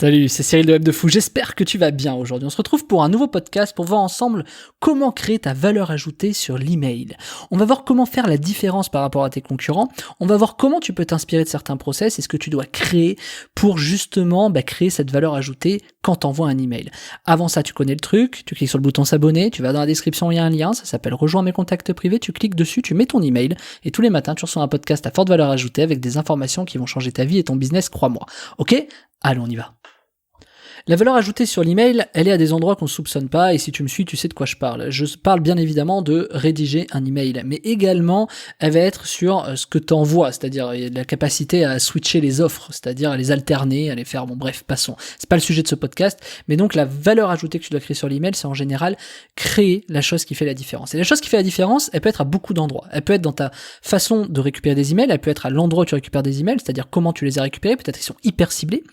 Salut, c'est Cyril de Web de Fou, j'espère que tu vas bien aujourd'hui. On se retrouve pour un nouveau podcast pour voir ensemble comment créer ta valeur ajoutée sur l'email. On va voir comment faire la différence par rapport à tes concurrents, on va voir comment tu peux t'inspirer de certains process et ce que tu dois créer pour justement créer cette valeur ajoutée quand t'envoies un email. Avant ça, tu connais le truc, tu cliques sur le bouton s'abonner, tu vas dans la description, il y a un lien, ça s'appelle Rejoins mes contacts privés, tu cliques dessus, tu mets ton email et tous les matins tu reçois un podcast à forte valeur ajoutée avec des informations qui vont changer ta vie et ton business, crois-moi. Ok ? Allez, on y va. La valeur ajoutée sur l'email, elle est à des endroits qu'on ne soupçonne pas, et si tu me suis, tu sais de quoi je parle. Je parle bien évidemment de rédiger un email, mais également, elle va être sur ce que tu envoies, c'est-à-dire la capacité à switcher les offres, c'est-à-dire à les alterner, à les faire, bon bref, passons. C'est pas le sujet de ce podcast, mais donc la valeur ajoutée que tu dois créer sur l'email, c'est en général créer la chose qui fait la différence. Et la chose qui fait la différence, elle peut être à beaucoup d'endroits. Elle peut être dans ta façon de récupérer des emails, elle peut être à l'endroit où tu récupères des emails, c'est-à-dire comment tu les as récupérés, peut-être ils sont hyper ciblés,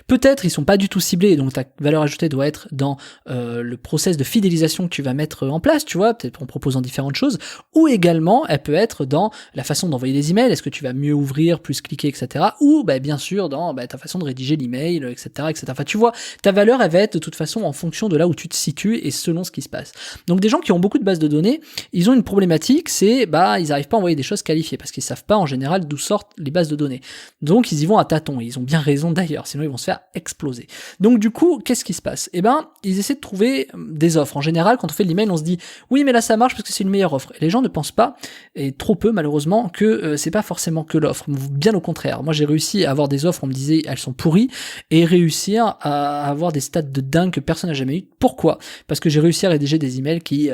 peut-être ils sont pas du tout ciblés, donc ta valeur ajoutée doit être dans le process de fidélisation que tu vas mettre en place, tu vois, peut-être en proposant différentes choses, ou également elle peut être dans la façon d'envoyer des emails, est-ce que tu vas mieux ouvrir, plus cliquer, etc. Ou bien sûr dans ta façon de rédiger l'email, etc., etc. Enfin tu vois, ta valeur elle va être de toute façon en fonction de là où tu te situes et selon ce qui se passe. Donc des gens qui ont beaucoup de bases de données, ils ont une problématique, c'est ils arrivent pas à envoyer des choses qualifiées parce qu'ils savent pas en général d'où sortent les bases de données. Donc ils y vont à tâtons, et ils ont bien raison d'ailleurs, sinon ils vont se faire exploser. Donc du coup, qu'est-ce qui se passe ? Ils essaient de trouver des offres. En général, quand on fait de l'email, on se dit oui, mais là ça marche parce que c'est une meilleure offre. Et les gens ne pensent pas, et trop peu malheureusement, que c'est pas forcément que l'offre. Bien au contraire. Moi, j'ai réussi à avoir des offres, on me disait elles sont pourries, et réussir à avoir des stats de dingue que personne n'a jamais eu. Pourquoi ? Parce que j'ai réussi à rédiger des emails qui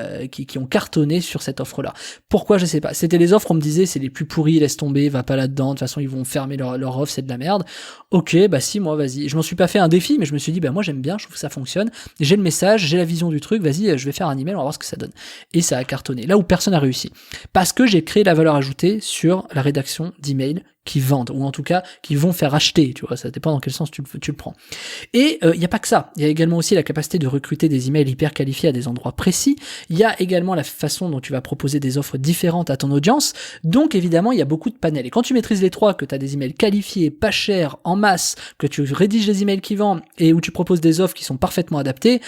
ont cartonné sur cette offre-là. Pourquoi ? Je sais pas. C'était les offres, on me disait c'est les plus pourries, laisse tomber, va pas là-dedans. De toute façon, ils vont fermer leur offre, c'est de la merde. Ok, si, moi, vas-y. Je m'en suis pas fait un défi, mais je me suis dit, moi, j'aime bien, je trouve que ça fonctionne. J'ai le message, j'ai la vision du truc, vas-y, je vais faire un email, on va voir ce que ça donne. Et ça a cartonné. Là où personne n'a réussi. Parce que j'ai créé la valeur ajoutée sur la rédaction d'emails qui vendent, ou en tout cas, qui vont faire acheter, tu vois, ça dépend dans quel sens tu le prends. Et il y a pas que ça. Il y a également aussi la capacité de recruter des emails hyper qualifiés à des endroits précis. Il y a également la façon dont tu vas proposer des offres différentes à ton audience. Donc, évidemment, il y a beaucoup de panels. Et quand tu maîtrises les trois, que tu as des emails qualifiés, pas chers, en masse, que tu rédiges des emails qui vendent et où tu proposes des offres qui sont parfaitement adaptées,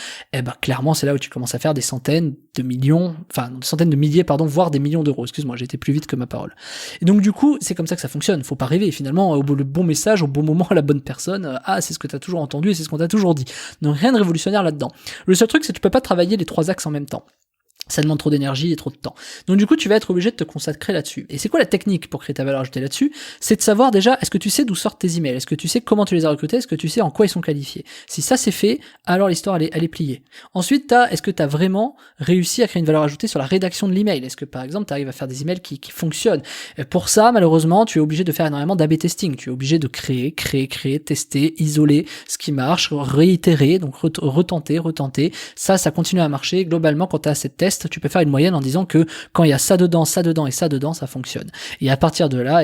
clairement, c'est là où tu commences à faire des centaines de millions, voire des millions d'euros. Excuse-moi, j'ai été plus vite que ma parole. Et donc, du coup, c'est comme ça que ça fonctionne. Faut pas rêver. Finalement, le bon message, au bon moment, à la bonne personne, c'est ce que tu as toujours entendu et c'est ce qu'on t'a toujours dit. Donc, rien de révolutionnaire là-dedans. Le seul truc, c'est que tu peux pas travailler les trois axes en même temps. Ça demande trop d'énergie et trop de temps. Donc du coup, tu vas être obligé de te consacrer là-dessus. Et c'est quoi la technique pour créer ta valeur ajoutée là-dessus ? C'est de savoir déjà, est-ce que tu sais d'où sortent tes emails ? Est-ce que tu sais comment tu les as recrutés ? Est-ce que tu sais en quoi ils sont qualifiés ? Si ça c'est fait, alors l'histoire elle est pliée. Ensuite, est-ce que tu as vraiment réussi à créer une valeur ajoutée sur la rédaction de l'email ? Est-ce que par exemple, tu arrives à faire des emails qui fonctionnent ? Et pour ça, malheureusement, tu es obligé de faire énormément d'A/B testing. Tu es obligé de créer, tester, isoler ce qui marche, réitérer, donc retenter. Ça continue à marcher. Globalement, quand tu as cette test, tu peux faire une moyenne en disant que quand il y a ça dedans et ça dedans, ça fonctionne. Et à partir de là,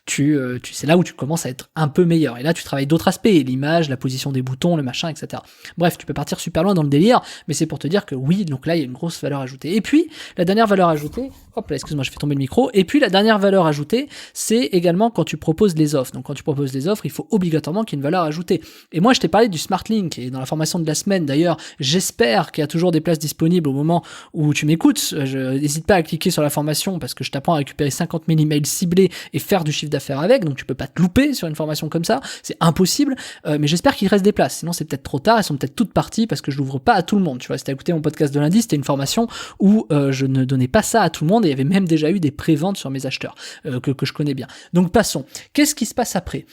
c'est là où tu commences à être un peu meilleur. Et là, tu travailles d'autres aspects, l'image, la position des boutons, le machin, etc. Bref, tu peux partir super loin dans le délire, mais c'est pour te dire que oui, donc là, il y a une grosse valeur ajoutée. Et puis, la dernière valeur ajoutée, excuse-moi, je fais tomber le micro. Et puis, la dernière valeur ajoutée, c'est également quand tu proposes les offres. Donc, quand tu proposes les offres, il faut obligatoirement qu'il y ait une valeur ajoutée. Et moi, je t'ai parlé du Smart Link, et dans la formation de la semaine, d'ailleurs, j'espère qu'il y a toujours des places disponibles au moment où tu m'écoutes, n'hésite pas à cliquer sur la formation parce que je t'apprends à récupérer 50 000 emails ciblés et faire du chiffre d'affaires avec, donc tu peux pas te louper sur une formation comme ça, c'est impossible, mais j'espère qu'il reste des places, sinon c'est peut-être trop tard, elles sont peut-être toutes parties parce que je l'ouvre pas à tout le monde, tu vois, si t'as écouté mon podcast de lundi, c'était une formation où je ne donnais pas ça à tout le monde et il y avait même déjà eu des préventes sur mes acheteurs, que je connais bien. Donc passons, qu'est-ce qui se passe après ?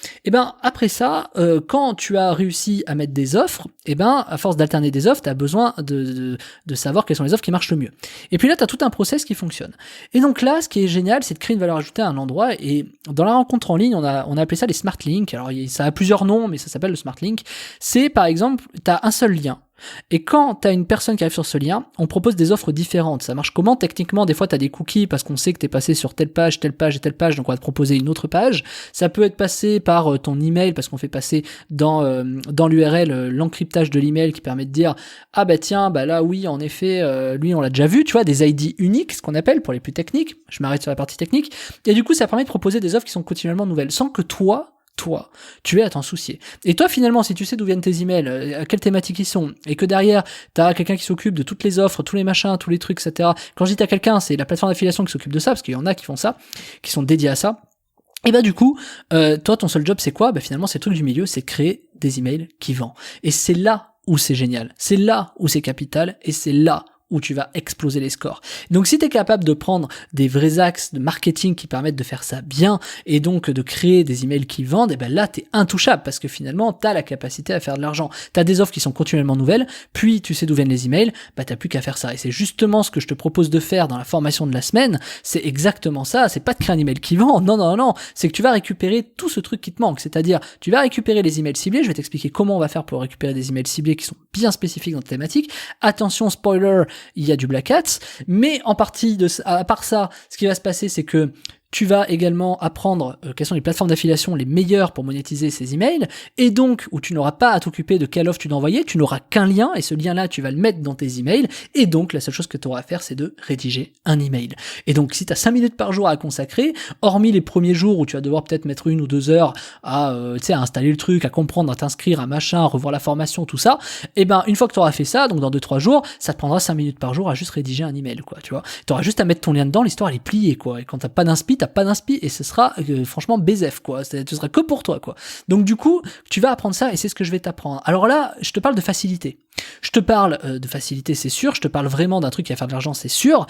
Après ça, quand tu as réussi à mettre des offres, à force d'alterner des offres, t'as besoin de savoir quelles sont les offres qui marchent le mieux. Et puis là, tu as tout un process qui fonctionne. Et donc là, ce qui est génial, c'est de créer une valeur ajoutée à un endroit. Et dans la rencontre en ligne, on a appelé ça les Smart Links. Alors, ça a plusieurs noms, mais ça s'appelle le Smart Link. C'est, par exemple, tu as un seul lien. Et quand tu as une personne qui arrive sur ce lien, on propose des offres différentes. Ça marche comment ? Techniquement, des fois tu as des cookies parce qu'on sait que tu es passé sur telle page, et telle page, donc on va te proposer une autre page. Ça peut être passé par ton email parce qu'on fait passer dans l'URL l'encryptage de l'email qui permet de dire là oui, en effet, lui on l'a déjà vu, tu vois, des ID uniques, ce qu'on appelle pour les plus techniques. Je m'arrête sur la partie technique. Et du coup, ça permet de proposer des offres qui sont continuellement nouvelles sans que toi toi, tu es à t'en soucier. Et toi, finalement, si tu sais d'où viennent tes emails, à quelle thématique ils sont, et que derrière, t'as quelqu'un qui s'occupe de toutes les offres, tous les machins, tous les trucs, etc. Quand je dis t'as quelqu'un, c'est la plateforme d'affiliation qui s'occupe de ça, parce qu'il y en a qui font ça, qui sont dédiés à ça. Et bah du coup, toi, ton seul job, c'est quoi? Bah finalement, c'est le truc du milieu, c'est créer des emails qui vendent. Et c'est là où c'est génial. C'est là où c'est capital, et c'est là où tu vas exploser les scores. Donc si tu es capable de prendre des vrais axes de marketing qui permettent de faire ça bien et donc de créer des emails qui vendent, et ben là tu es intouchable parce que finalement tu as la capacité à faire de l'argent. Tu as des offres qui sont continuellement nouvelles, puis tu sais d'où viennent les emails, bah tu n'as plus qu'à faire ça. Et c'est justement ce que je te propose de faire dans la formation de la semaine, c'est exactement ça, c'est pas de créer un email qui vend, non, c'est que tu vas récupérer tout ce truc qui te manque, c'est-à-dire tu vas récupérer les emails ciblés, je vais t'expliquer comment on va faire pour récupérer des emails ciblés qui sont bien spécifiques dans ta thématique. Attention, spoiler, il y a du Black Hat, mais en partie à part ça, ce qui va se passer, c'est que tu vas également apprendre quelles sont les plateformes d'affiliation les meilleures pour monétiser ces emails, et donc où tu n'auras pas à t'occuper de quelle offre tu dois envoyer, tu n'auras qu'un lien, et ce lien-là, tu vas le mettre dans tes emails, et donc la seule chose que tu auras à faire, c'est de rédiger un email. Et donc si tu as 5 minutes par jour à consacrer, hormis les premiers jours où tu vas devoir peut-être mettre 1 ou 2 heures à installer le truc, à comprendre, à t'inscrire, à machin, à revoir la formation, tout ça, et ben une fois que tu auras fait ça, donc dans 2-3 jours, ça te prendra 5 minutes par jour à juste rédiger un email, quoi, tu vois. Tu auras juste à mettre ton lien dedans, l'histoire elle est pliée, quoi, et quand t'as pas d'inspi, t'as pas d'inspi, et ce sera franchement BZF, quoi, ce sera que pour toi, quoi. Donc du coup, tu vas apprendre ça, et c'est ce que je vais t'apprendre. Alors là, je te parle de facilité. Je te parle de facilité, c'est sûr, je te parle vraiment d'un truc qui va faire de l'argent, c'est sûr.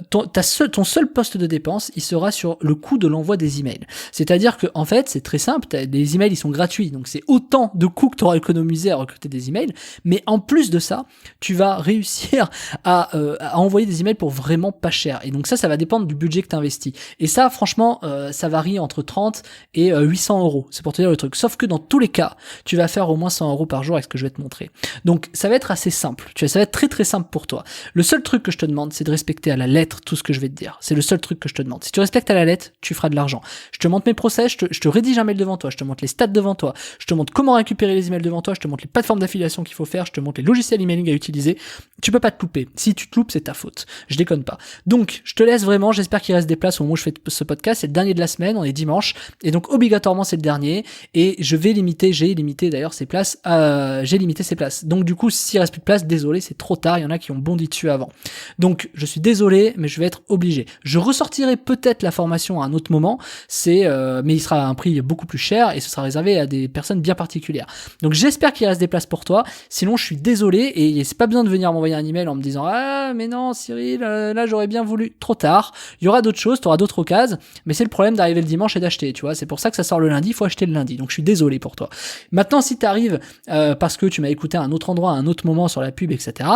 Ton seul poste de dépense, il sera sur le coût de l'envoi des emails. C'est-à-dire que en fait, c'est très simple, les emails ils sont gratuits, donc c'est autant de coûts que tu auras économisé à recruter des emails, mais en plus de ça, tu vas réussir à envoyer des emails pour vraiment pas cher. Et donc ça va dépendre du budget que tu investis. Et ça, franchement, ça varie entre 30 et 800 euros. C'est pour te dire le truc. Sauf que dans tous les cas, tu vas faire au moins 100 euros par jour avec ce que je vais te montrer. Donc ça va être assez simple. Ça va être très très simple pour toi. Le seul truc que je te demande, c'est de respecter à la lettre tout ce que je vais te dire. C'est le seul truc que je te demande. Si tu respectes à la lettre, tu feras de l'argent. Je te montre mes process, je te rédige un mail devant toi, je te montre les stats devant toi, je te montre comment récupérer les emails devant toi, je te montre les plateformes d'affiliation qu'il faut faire, je te montre les logiciels emailing à utiliser. Tu peux pas te louper. Si tu te loupes, c'est ta faute. Je déconne pas. Donc, je te laisse vraiment. J'espère qu'il reste des places au moment où je fais ce podcast. C'est le dernier de la semaine. On est dimanche. Et donc, obligatoirement, c'est le dernier. Et j'ai limité d'ailleurs ces places. J'ai limité ces places. Donc, du coup, s'il reste plus de place, désolé, c'est trop tard. Il y en a qui ont bondi dessus avant. Donc, je suis désolé, mais je vais être obligé. Je ressortirai peut-être la formation à un autre moment. Mais il sera à un prix beaucoup plus cher et ce sera réservé à des personnes bien particulières. Donc, j'espère qu'il reste des places pour toi. Sinon, je suis désolé et c'est pas besoin de venir m'envoyer un email en me disant ah mais non Cyril, là j'aurais bien voulu. Trop tard. Il y aura d'autres choses, tu auras d'autres occasions, mais c'est le problème d'arriver le dimanche et d'acheter, tu vois. C'est pour ça que ça sort le lundi, il faut acheter le lundi. Donc je suis désolé pour toi. Maintenant, si tu arrives parce que tu m'as écouté à un autre endroit, à un autre moment sur la pub, etc.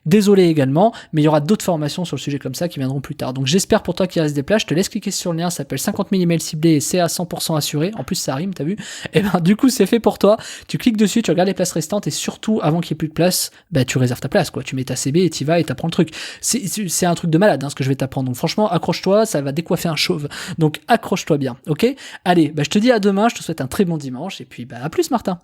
Désolé également, mais il y aura d'autres formations sur le sujet comme ça qui viendront plus tard. Donc j'espère pour toi qu'il reste des places. Je te laisse cliquer sur le lien, ça s'appelle 50 000 emails ciblés et c'est à 100% assuré. En plus ça rime, t'as vu? Et ben du coup c'est fait pour toi. Tu cliques dessus, tu regardes les places restantes et surtout avant qu'il n'y ait plus de place, bah tu réserves ta place, quoi. Tu mets ta CB et t'y vas et t'apprends le truc. C'est un truc de malade, hein, ce que je vais t'apprendre. Donc franchement, accroche-toi, ça va décoiffer un chauve. Donc accroche-toi bien, ok? Allez, bah je te dis à demain, je te souhaite un très bon dimanche et puis bah à plus Martin.